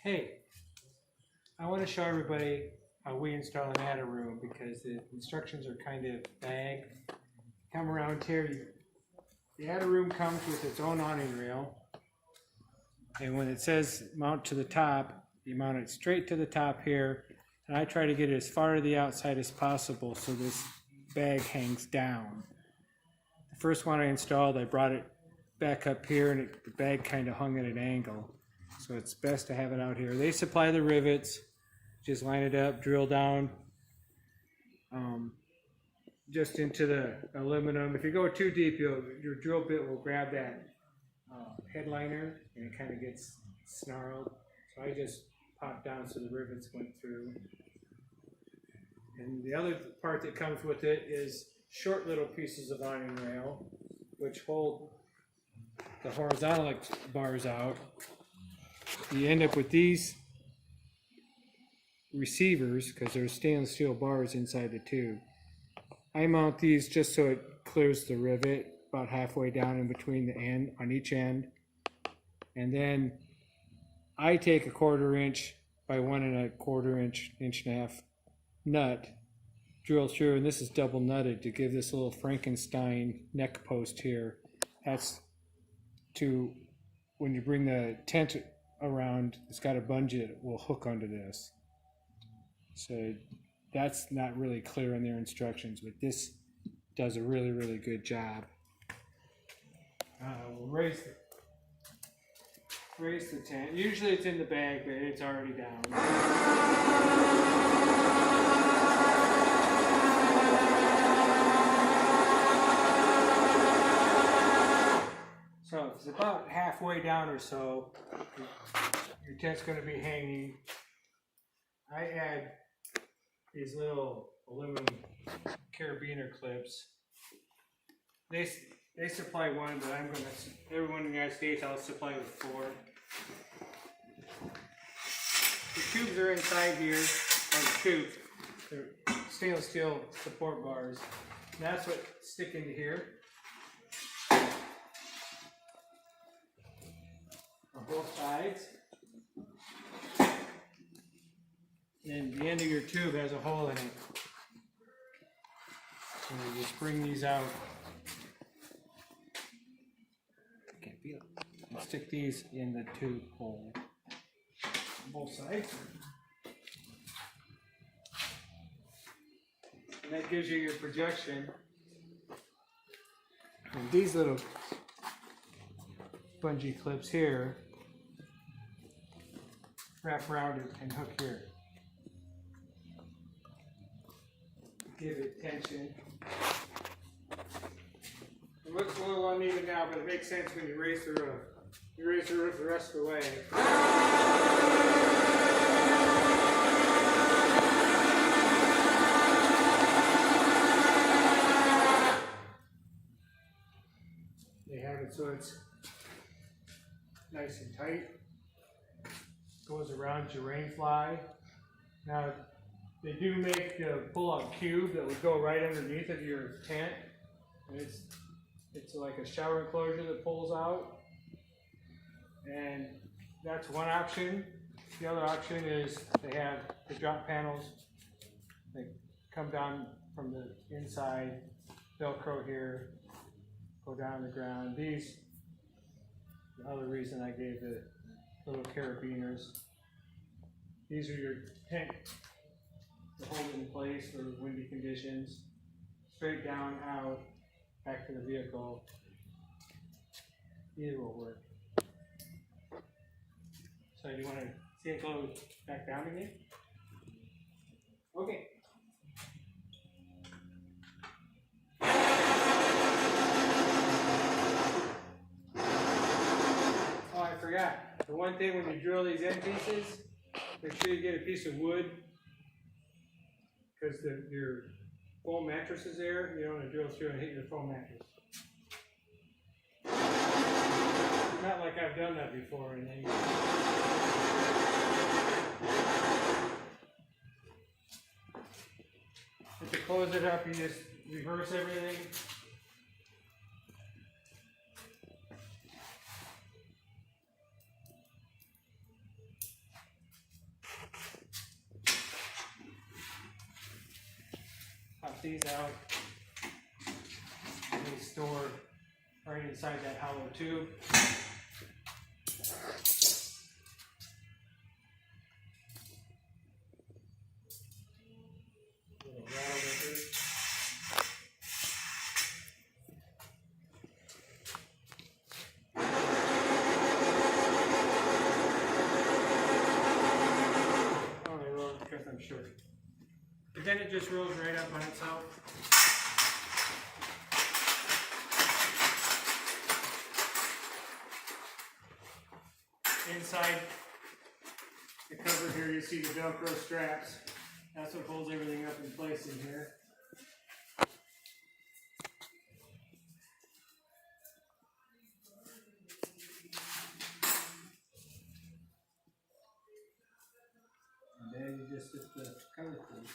Hey, I want to show everybody how we install an adder room because the instructions are kind of vague. Come around here, the adder room comes with its own awning rail. And when it says mount to the top, you mount it straight to the top here. And I try to get it as far to the outside as possible so this bag hangs down. The first one I installed, I brought it back up here and the bag kind of hung at an angle. So it's best to have it out here. They supply the rivets. Just line it up, drill down just into the aluminum. If you go too deep, your drill bit will grab that headliner and it kind of gets snarled. So I just popped down so the rivets went through. And the other part that comes with it is short little pieces of awning rail, which hold the horizontal bars out. You end up with these receivers because there's stainless steel bars inside the tube. I mount these just so it clears the rivet about halfway down in between the end on each end, and then I take a 1/4 inch by 1 1/4 inch, 1.5 inch nut, drill through, and this is double nutted to give this little Frankenstein neck post here. That's to when you bring the tent around, it's got a bungee that will hook onto this. So that's not really clear in their instructions, but this does a really, really good job. We'll raise the tent. Usually it's in the bag, but it's already down. So if it's about halfway down or so, your tent's going to be hanging. I add these little aluminum carabiner clips. They supply one, but everyone in the United States I'll supply with 4. The tubes are inside here, they're stainless steel support bars. And that's what stick into here. On both sides. And the end of your tube has a hole in it. So you just bring these out. Can't feel it. And stick these in the tube hole on both sides. And that gives you your projection. And these little bungee clips here wrap around it and hook here. Give it tension. It looks a little uneven now, but it makes sense when you raise the roof. You raise the roof the rest of the way. They have it so it's nice and tight. Goes around your rain fly. Now, they do make the pull-out cube that would go right underneath of your tent. And it's like a shower enclosure that pulls out. And that's one option. The other option is they have the drop panels that come down from the inside, Velcro here, go down the ground. These, the other reason I gave the little carabiners. These are your tent to hold it in place for windy conditions. Straight down, out, back to the vehicle. Either will work. So you want to see it go back down again? Okay. Oh, I forgot. The one thing when you drill these end pieces, make sure you get a piece of wood, because your foam mattress is there. You don't want to drill through and hit your foam mattress. Not like I've done that before. And then to close it up, you just reverse everything. pop these out. And they store right inside that hollow tube. Little rattle makers. Oh, they roll because I'm short. But then it just rolls right up on itself. Inside the cover here, you see the Velcro straps. That's what holds everything up in place in here. And then you just hit the cover plate.